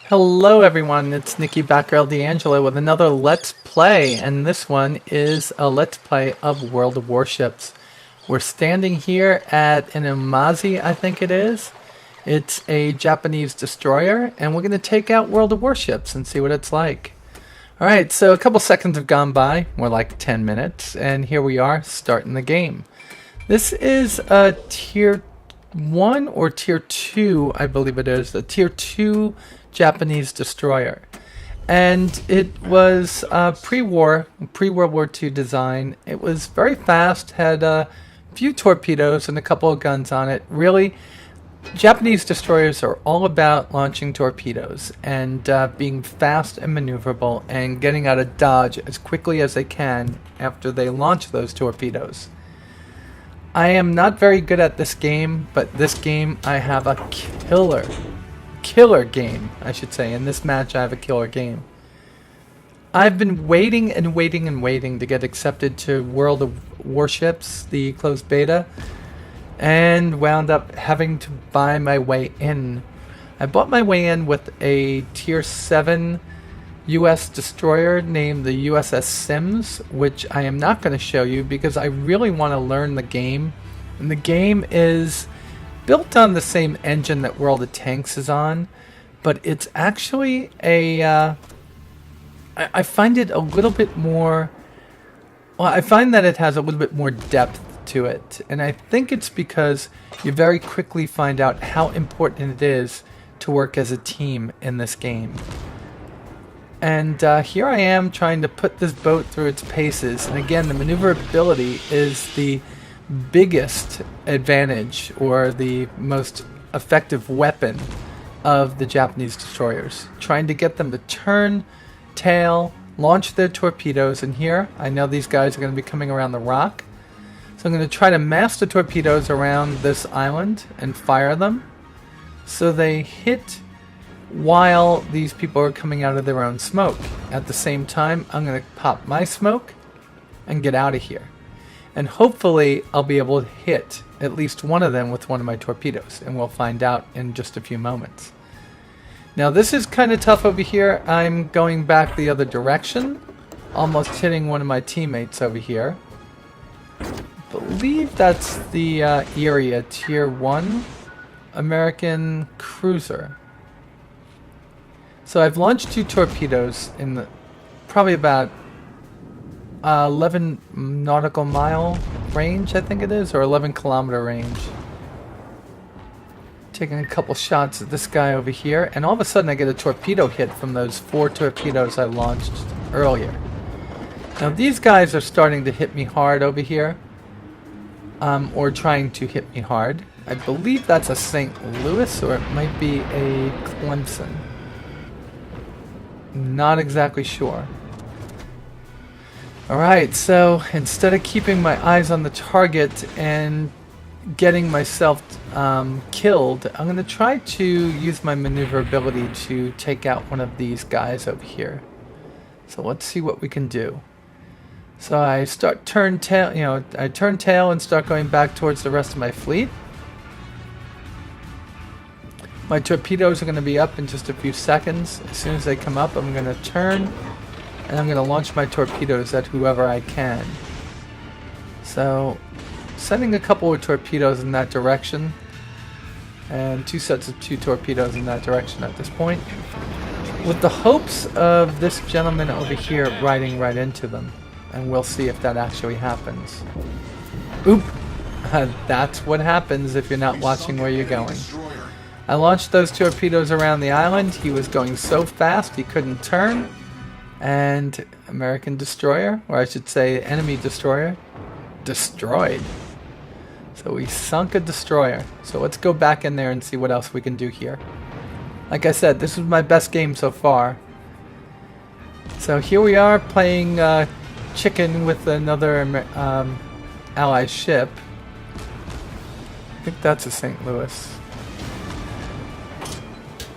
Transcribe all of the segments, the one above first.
Hello everyone, it's Nikki, Batgirl, D'Angelo with another Let's Play, and this one is a Let's Play of World of Warships. We're standing here at an Umazi, I think it is. It's a Japanese destroyer, and we're going to take out World of Warships and see what it's like. Alright, so a couple seconds have gone by, more like 10 minutes, and here we are starting the game. This is a Tier 1 or Tier 2, I believe it is, a Tier 2 Japanese destroyer, and it was pre-World War II design. It was very fast, had a few torpedoes and a couple of guns on it. Really, Japanese destroyers are all about launching torpedoes and being fast and maneuverable and getting out of dodge as quickly as they can after they launch those torpedoes. I am not very good at this game, but this game I have a killer game, I should say. In this match I have a killer game. I've been waiting and waiting and waiting to get accepted to World of Warships, the closed beta, and wound up having to buy my way in. I bought my way in with a Tier 7 US destroyer named the USS Sims, which I am not going to show you because I really want to learn the game. And the game is built on the same engine that World of Tanks is on, but it's actually a I find it a little bit more, well, I find that it has a little bit more depth to it, and I think it's because you very quickly find out how important it is to work as a team in this game. And here I am trying to put this boat through its paces, and again, the maneuverability is the biggest advantage, or the most effective weapon of the Japanese destroyers. Trying to get them to turn, tail, launch their torpedoes, and here I know these guys are going to be coming around the rock, so I'm going to try to mass the torpedoes around this island and fire them so they hit while these people are coming out of their own smoke. At the same time, I'm going to pop my smoke and get out of here. And hopefully I'll be able to hit at least one of them with one of my torpedoes, and we'll find out in just a few moments. Now this is kind of tough over here. I'm going back the other direction, almost hitting one of my teammates over here. I believe that's the Erie, a Tier 1 American cruiser. So I've launched 2 torpedoes in the probably about 11 nautical mile range, I think it is, or 11 kilometer range. Taking a couple shots at this guy over here, and all of a sudden I get a torpedo hit from those 4 torpedoes I launched earlier. Now these guys are starting to hit me hard over here, or trying to hit me hard. I believe that's a St. Louis, or it might be a Clemson. Not exactly sure. Alright, so instead of keeping my eyes on the target and getting myself killed, I'm going to try to use my maneuverability to take out one of these guys over here. So let's see what we can do. So I turn tail and start going back towards the rest of my fleet. My torpedoes are going to be up in just a few seconds. As soon as they come up, I'm going to turn, and I'm going to launch my torpedoes at whoever I can. So, sending a couple of torpedoes in that direction, and 2 sets of 2 torpedoes in that direction at this point, with the hopes of this gentleman over here riding right into them. And we'll see if that actually happens. Oop! That's what happens if you're not watching where you're going. I launched those torpedoes around the island. He was going so fast he couldn't turn. And American destroyer, or I should say enemy destroyer, destroyed. So we sunk a destroyer. So let's go back in there and see what else we can do here. Like I said, this is my best game so far. So here we are playing chicken with another Allied ship. I think that's a St. Louis.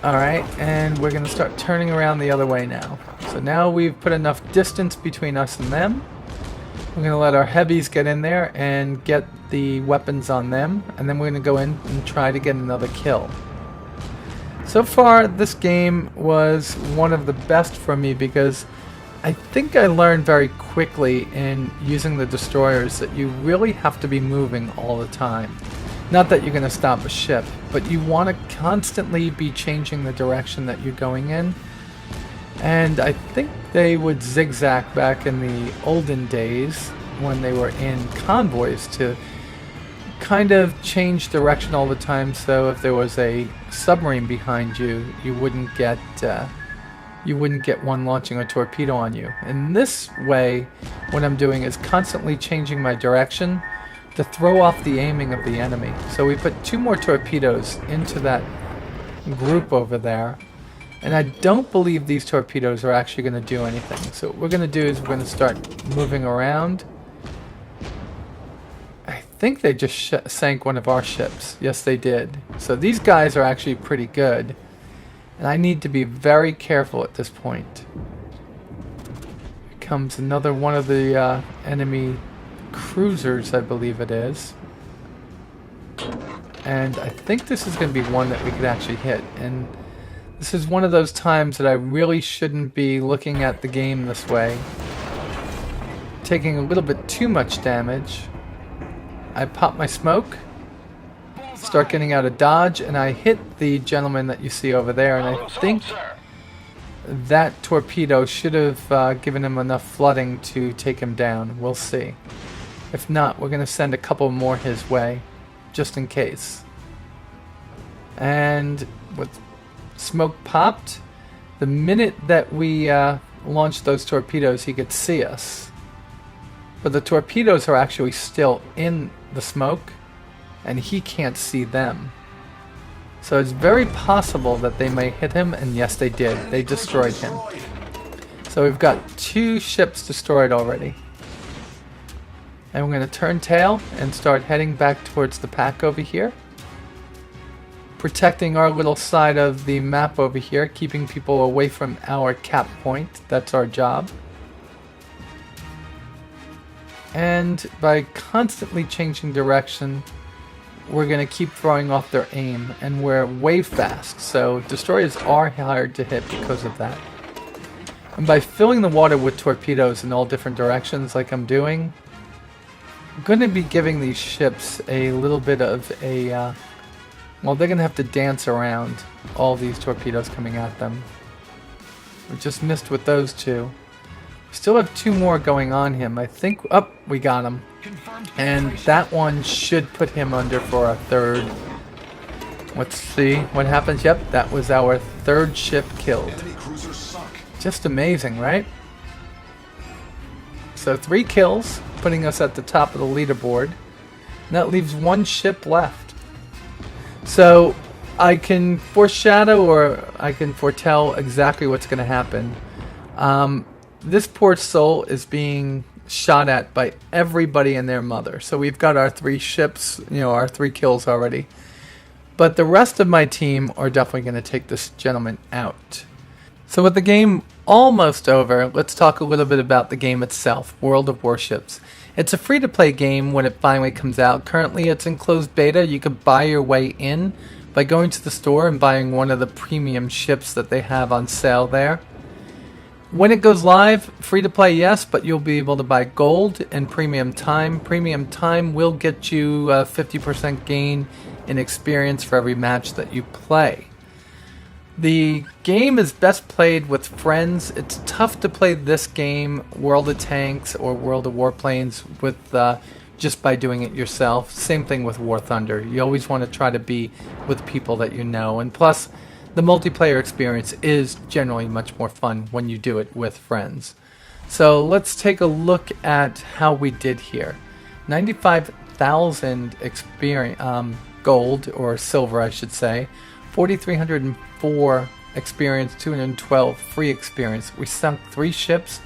Alright, and we're going to start turning around the other way now. So now we've put enough distance between us and them. We're going to let our heavies get in there and get the weapons on them, and then we're going to go in and try to get another kill. So far, this game was one of the best for me because I think I learned very quickly in using the destroyers that you really have to be moving all the time. Not that you're going to stop a ship, but you want to constantly be changing the direction that you're going in. And I think they would zigzag back in the olden days when they were in convoys to kind of change direction all the time, so if there was a submarine behind you, you wouldn't get one launching a torpedo on you. In this way, what I'm doing is constantly changing my direction to throw off the aiming of the enemy. So we put 2 more torpedoes into that group over there, and I don't believe these torpedoes are actually going to do anything. So what we're going to do is we're going to start moving around. I think they just sank one of our ships. Yes, they did. So these guys are actually pretty good, and I need to be very careful at this point. Here comes another one of the enemy cruisers, I believe it is. And I think this is going to be one that we could actually hit. And this is one of those times that I really shouldn't be looking at the game this way. Taking a little bit too much damage. I pop my smoke, start getting out of dodge, and I hit the gentleman that you see over there, and I think that torpedo should have given him enough flooding to take him down. We'll see. If not, we're going to send a couple more his way, just in case. And with smoke popped, the minute that we launch those torpedoes, he could see us. But the torpedoes are actually still in the smoke, and he can't see them. So it's very possible that they may hit him, and yes, they did. They destroyed him. So we've got 2 ships destroyed already. And we're going to turn tail and start heading back towards the pack over here. Protecting our little side of the map over here, keeping people away from our cap point. That's our job. And by constantly changing direction, we're going to keep throwing off their aim, and we're way fast, so destroyers are hard to hit because of that. And by filling the water with torpedoes in all different directions like I'm doing, I'm going to be giving these ships a little bit of a, well, they're going to have to dance around all these torpedoes coming at them. We just missed with those 2. Still have 2 more going on him. I think, oh, we got him. And that one should put him under for our 3rd. Let's see what happens. Yep, that was our 3rd ship killed. Just amazing, right? So 3 kills, putting us at the top of the leaderboard. And that leaves 1 ship left. So I can foreshadow, or I can foretell exactly what's going to happen. This poor soul is being shot at by everybody and their mother. So we've got our 3 ships, our 3 kills already. But the rest of my team are definitely going to take this gentleman out. So with the game almost over, let's talk a little bit about the game itself, World of Warships. It's a free-to-play game when it finally comes out. Currently it's in closed beta. You can buy your way in by going to the store and buying one of the premium ships that they have on sale there. When it goes live, free to play, yes, but you'll be able to buy gold and premium time. Premium time will get you 50% gain in experience for every match that you play. The game is best played with friends. It's tough to play this game, World of Tanks or World of Warplanes, with just by doing it yourself. Same thing with War Thunder. You always want to try to be with people that you know, and plus, the multiplayer experience is generally much more fun when you do it with friends. So let's take a look at how we did here. 95,000 gold, or silver I should say. 4,304 experience, 212 free experience. We sunk 3 ships,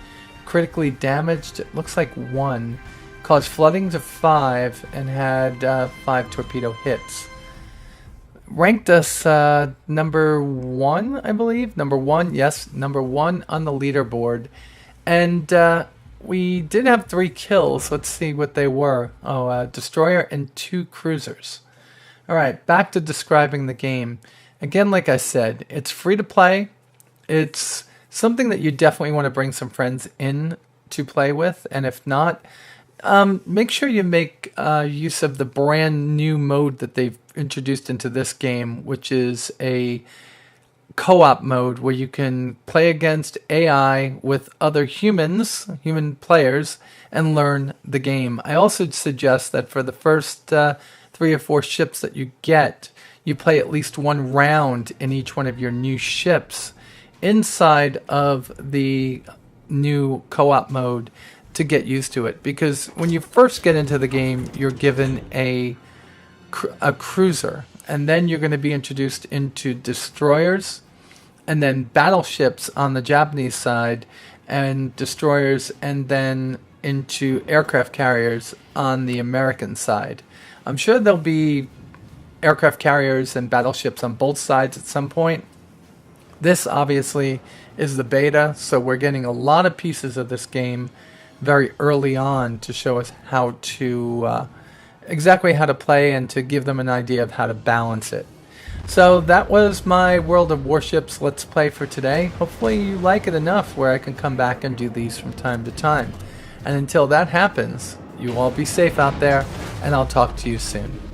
critically damaged, it looks like 1. Caused flooding to 5 and had 5 torpedo hits. Ranked us number 1, I believe. Number 1, yes, number 1 on the leaderboard. And we did have 3 kills. Let's see what they were. Oh, a destroyer and 2 cruisers. Alright, back to describing the game. Again, like I said, it's free to play. It's something that you definitely want to bring some friends in to play with, and if not, make sure you make use of the brand new mode that they've introduced into this game, which is a co-op mode where you can play against AI with other humans, human players, and learn the game. I also suggest that for the first 3 or 4 ships that you get, you play at least 1 round in each one of your new ships inside of the new co-op mode to get used to it. Because when you first get into the game, you're given a cruiser, and then you're going to be introduced into destroyers, and then battleships on the Japanese side, and destroyers, and then into aircraft carriers on the American side. I'm sure there'll be aircraft carriers and battleships on both sides at some point. This obviously is the beta, so we're getting a lot of pieces of this game very early on to show us how to exactly how to play and to give them an idea of how to balance it. So that was my World of Warships Let's Play for today. Hopefully you like it enough where I can come back and do these from time to time. And until that happens, you all be safe out there, and I'll talk to you soon.